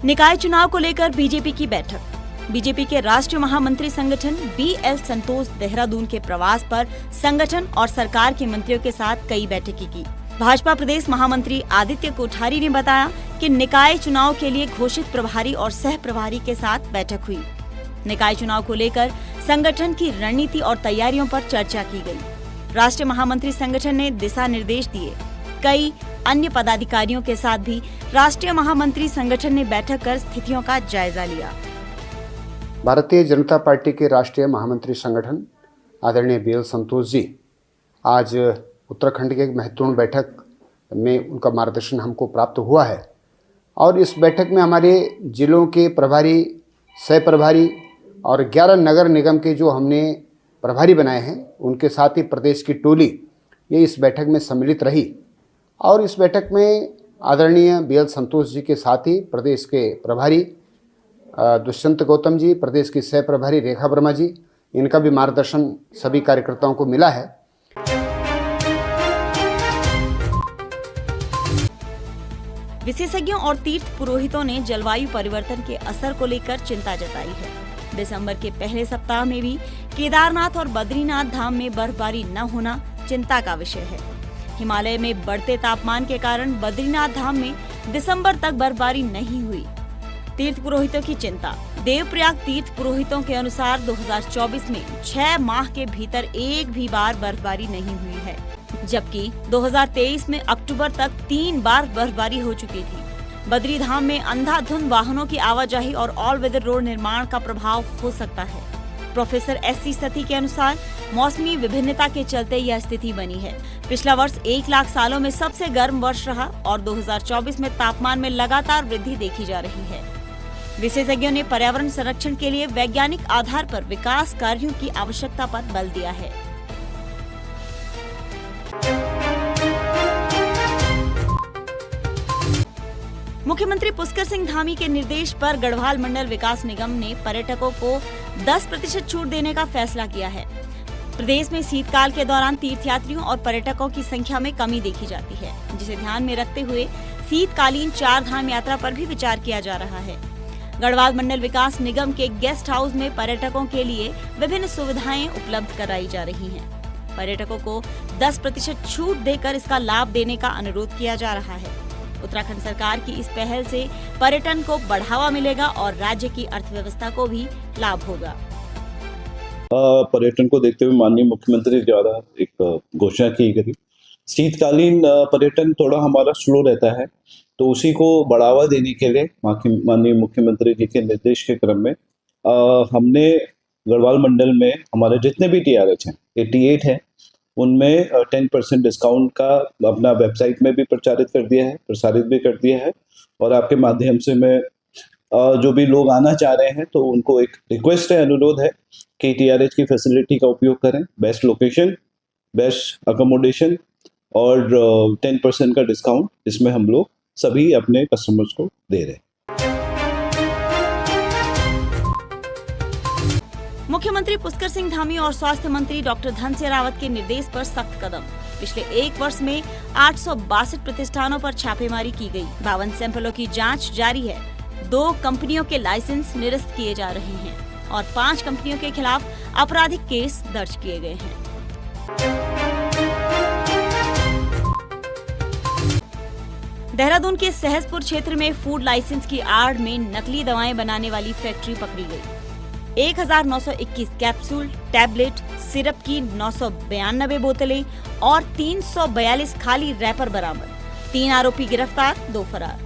निकाय चुनाव को लेकर बीजेपी की बैठक। बीजेपी के राष्ट्रीय महामंत्री संगठन BL संतोष देहरादून के प्रवास पर संगठन और सरकार के मंत्रियों के साथ कई बैठकें की। भाजपा प्रदेश महामंत्री आदित्य कोठारी ने बताया कि निकाय चुनाव के लिए घोषित प्रभारी और सह प्रभारी के साथ बैठक हुई। निकाय चुनाव को लेकर संगठन की रणनीति और तैयारियों पर चर्चा की गई। राष्ट्रीय महामंत्री संगठन ने दिशा निर्देश दिए। कई अन्य पदाधिकारियों के साथ भी राष्ट्रीय महामंत्री संगठन ने बैठक कर स्थितियों का जायजा लिया। भारतीय जनता पार्टी के राष्ट्रीय महामंत्री संगठन आदरणीय BL संतोष जी आज उत्तराखंड की एक महत्वपूर्ण बैठक में उनका मार्गदर्शन हमको प्राप्त हुआ है और इस बैठक में हमारे जिलों के प्रभारी, सह प्रभारी और 11 नगर निगम के जो हमने प्रभारी बनाए हैं उनके साथ ही प्रदेश की टोली ये इस बैठक में सम्मिलित रही और इस बैठक में आदरणीय BL संतोष जी के साथ ही प्रदेश के प्रभारी दुष्यंत गौतम जी, प्रदेश की सह प्रभारी रेखा वर्मा जी, इनका भी मार्गदर्शन सभी कार्यकर्ताओं को मिला है। विशेषज्ञों और तीर्थ पुरोहितों ने जलवायु परिवर्तन के असर को लेकर चिंता जताई है। दिसंबर के पहले सप्ताह में भी केदारनाथ और बद्रीनाथ धाम में बर्फबारी न होना चिंता का विषय है। हिमालय में बढ़ते तापमान के कारण बद्रीनाथ धाम में दिसंबर तक बर्फबारी नहीं हुई। तीर्थ पुरोहितों की चिंता। देवप्रयाग तीर्थ पुरोहितों के अनुसार 2024 में 6 माह के भीतर एक भी बार बर्फबारी नहीं हुई है, जबकि 2023 में अक्टूबर तक 3 बार बर्फबारी हो चुकी थी। बद्री धाम में अंधाधुंध वाहनों की आवाजाही और ऑल वेदर रोड निर्माण का प्रभाव हो सकता है। प्रोफेसर SC सती के अनुसार मौसमी विभिन्नता के चलते यह स्थिति बनी है। पिछला वर्ष 1 लाख सालों में सबसे गर्म वर्ष रहा और 2024 में तापमान में लगातार वृद्धि देखी जा रही है। विशेषज्ञों ने पर्यावरण संरक्षण के लिए वैज्ञानिक आधार पर विकास कार्यों की आवश्यकता पर बल दिया है। मुख्यमंत्री पुष्कर सिंह धामी के निर्देश पर गढ़वाल मंडल विकास निगम ने पर्यटकों को 10% छूट देने का फैसला किया है। प्रदेश में शीतकाल के दौरान तीर्थयात्रियों और पर्यटकों की संख्या में कमी देखी जाती है, जिसे ध्यान में रखते हुए शीतकालीन 4 धाम यात्रा पर भी विचार किया जा रहा है। गढ़वाल मंडल विकास निगम के गेस्ट हाउस में पर्यटकों के लिए विभिन्न सुविधाएं उपलब्ध कराई जा रही हैं। पर्यटकों को 10% छूट देकर इसका लाभ देने का अनुरोध किया जा रहा है। उत्तराखंड सरकार की इस पहल से पर्यटन को बढ़ावा मिलेगा और राज्य की अर्थव्यवस्था को भी लाभ होगा। पर्यटन को देखते हुए माननीय मुख्यमंत्री द्वारा एक घोषणा की गई। शीतकालीन पर्यटन थोड़ा हमारा स्लो रहता है, तो उसी को बढ़ावा देने के लिए माननीय मुख्यमंत्री जी के निर्देश के क्रम में हमने गढ़वाल मंडल में हमारे जितने भी TRH हैं 88 हैं, उनमें 10% डिस्काउंट का अपना वेबसाइट में भी प्रसारित कर दिया है और आपके माध्यम से मैं जो भी लोग आना चाह रहे हैं तो उनको एक रिक्वेस्ट है, अनुरोध है कि TRH की फैसिलिटी का उपयोग करें। बेस्ट लोकेशन, बेस्ट अकोमोडेशन और 10% का डिस्काउंट इसमें हम लोग सभी अपने कस्टमर्स को दे रहे हैं। मुख्यमंत्री पुष्कर सिंह धामी और स्वास्थ्य मंत्री डॉक्टर धन सिंह रावत के निर्देश पर सख्त कदम। पिछले 1 वर्ष में 862 प्रतिष्ठानों पर छापेमारी की गई। 52 सैंपलों की जांच जारी है। 2 कंपनियों के लाइसेंस निरस्त किए जा रहे हैं और 5 कंपनियों के खिलाफ आपराधिक केस दर्ज किए गए हैं। देहरादून के सहसपुर क्षेत्र में फूड लाइसेंस की आड़ में नकली दवाएं बनाने वाली फैक्ट्री पकड़ी गई। 1921 कैप्सूल, टैबलेट, सिरप की 992 बोतलें और 342 खाली रैपर बरामद। 3 आरोपी गिरफ्तार, 2 फरार।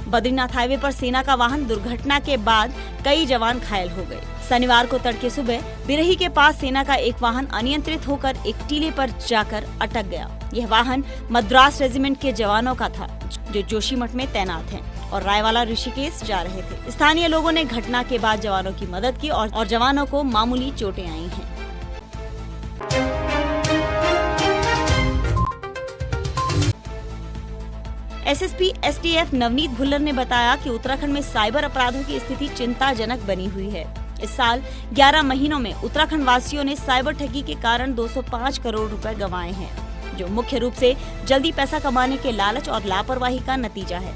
बद्रीनाथ हाईवे पर सेना का वाहन दुर्घटना के बाद कई जवान घायल हो गए। शनिवार को तड़के सुबह बिरही के पास सेना का एक वाहन अनियंत्रित होकर एक टीले पर जाकर अटक गया। यह वाहन मद्रास रेजिमेंट के जवानों का था, जो जोशीमठ में तैनात हैं और रायवाला ऋषिकेश जा रहे थे। स्थानीय लोगों ने घटना के बाद जवानों की मदद की और जवानों को मामूली चोटें आई हैं। SSP STF नवनीत भुल्लर ने बताया कि उत्तराखंड में साइबर अपराधों की स्थिति चिंताजनक बनी हुई है। इस साल 11 महीनों में उत्तराखंड वासियों ने साइबर ठगी के कारण 205 करोड़ रुपए गंवाए हैं। जो मुख्य रूप से जल्दी पैसा कमाने के लालच और लापरवाही का नतीजा है।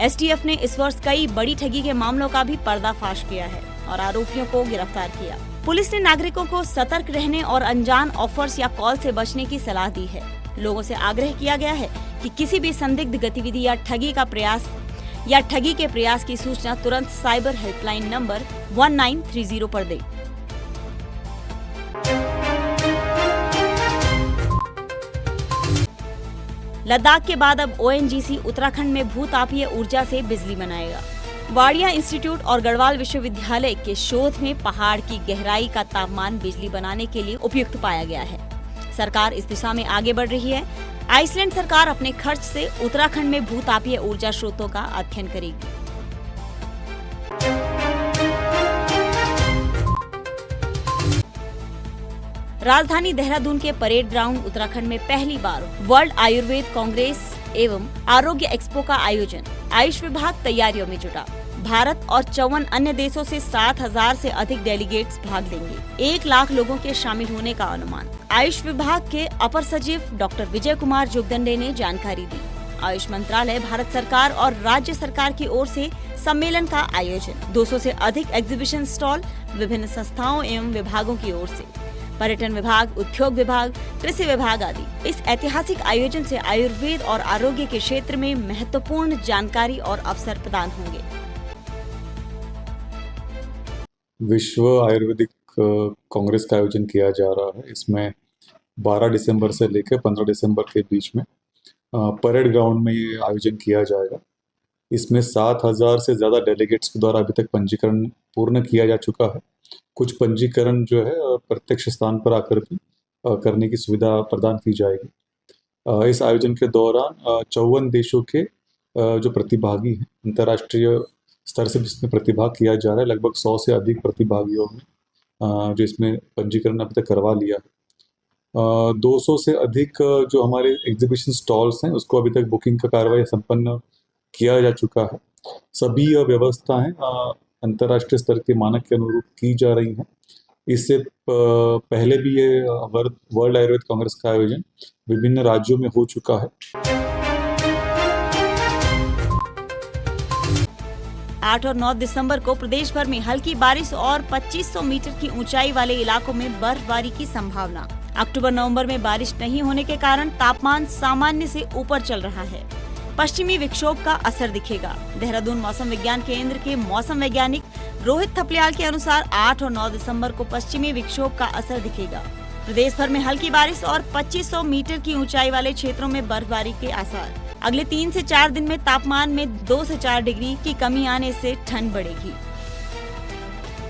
एसटीएफ ने इस वर्ष कई बड़ी ठगी के मामलों का भी पर्दाफाश किया है और आरोपियों को गिरफ्तार किया। पुलिस ने नागरिकों को सतर्क रहने और अनजान ऑफर्स या कॉल से बचने की सलाह दी है। लोगों से आग्रह किया गया है कि किसी भी संदिग्ध गतिविधि या ठगी के प्रयास की सूचना तुरंत साइबर हेल्पलाइन नंबर 1930 पर दें। लद्दाख के बाद अब ओएनजीसी उत्तराखंड में भूतापीय ऊर्जा से बिजली बनाएगा। वाडिया इंस्टीट्यूट और गढ़वाल विश्वविद्यालय के शोध में पहाड़ की गहराई का तापमान बिजली बनाने के लिए उपयुक्त पाया गया है। सरकार इस दिशा में आगे बढ़ रही है। आइसलैंड सरकार अपने खर्च से उत्तराखंड में भूतापीय ऊर्जा स्रोतों का अध्ययन करेगी। राजधानी देहरादून के परेड ग्राउंड उत्तराखंड में पहली बार वर्ल्ड आयुर्वेद कांग्रेस एवं आरोग्य एक्सपो का आयोजन। आयुष विभाग तैयारियों में जुटा। भारत और 54 अन्य देशों से 7,000 से अधिक डेलीगेट्स भाग लेंगे। 1 लाख लोगों के शामिल होने का अनुमान। आयुष विभाग के अपर सचिव डॉक्टर विजय कुमार जोगदंडे ने जानकारी दी। आयुष मंत्रालय, भारत सरकार और राज्य सरकार की ओर से सम्मेलन का आयोजन। 200 से अधिक एग्जीबिशन स्टॉल विभिन्न संस्थाओं एवं विभागों की ओर से। पर्यटन विभाग, उद्योग विभाग, कृषि विभाग आदि। इस ऐतिहासिक आयोजन से आयुर्वेद और आरोग्य के क्षेत्र में महत्वपूर्ण जानकारी और अवसर प्रदान होंगे। विश्व आयुर्वेदिक कांग्रेस का आयोजन किया जा रहा है। इसमें 12 दिसंबर से लेकर 15 दिसंबर के बीच में परेड ग्राउंड में ये आयोजन किया जाएगा। इसमें 7,000 से ज़्यादा डेलीगेट्स के द्वारा अभी तक पंजीकरण पूर्ण किया जा चुका है। कुछ पंजीकरण जो है प्रत्यक्ष स्थान पर आकर भी करने की सुविधा प्रदान की जाएगी। इस आयोजन के दौरान 54 देशों के जो प्रतिभागी हैं, अंतर्राष्ट्रीय स्तर से जिसमें प्रतिभाग किया जा रहा है, लगभग 100 से अधिक प्रतिभागियों ने जो इसमें पंजीकरण अभी तक करवा लिया है। 200 से अधिक जो हमारे एग्जीबिशन स्टॉल्स हैं उसको अभी तक बुकिंग का कार्रवाई संपन्न किया जा चुका है। सभी व्यवस्थाएं अंतर्राष्ट्रीय स्तर के मानक के अनुरूप की जा रही हैं। इससे पहले भी ये वर्ल्ड आयुर्वेद कांग्रेस का आयोजन विभिन्न राज्यों में हो चुका है। 8 और 9 दिसंबर को प्रदेश भर में हल्की बारिश और 2500 मीटर की ऊंचाई वाले इलाकों में बर्फबारी की संभावना। अक्टूबर-नवंबर में बारिश नहीं होने के कारण तापमान सामान्य से ऊपर चल रहा है। पश्चिमी विक्षोभ का असर दिखेगा। देहरादून मौसम विज्ञान केंद्र के मौसम वैज्ञानिक रोहित थपलियाल के अनुसार 8 और 9 दिसंबर को पश्चिमी विक्षोभ का असर दिखेगा। प्रदेश भर में हल्की बारिश और 2500 मीटर की ऊंचाई वाले क्षेत्रों में बर्फबारी के आसार। अगले 3 से 4 दिन में तापमान में 2 से 4 डिग्री की कमी आने से ठंड बढ़ेगी।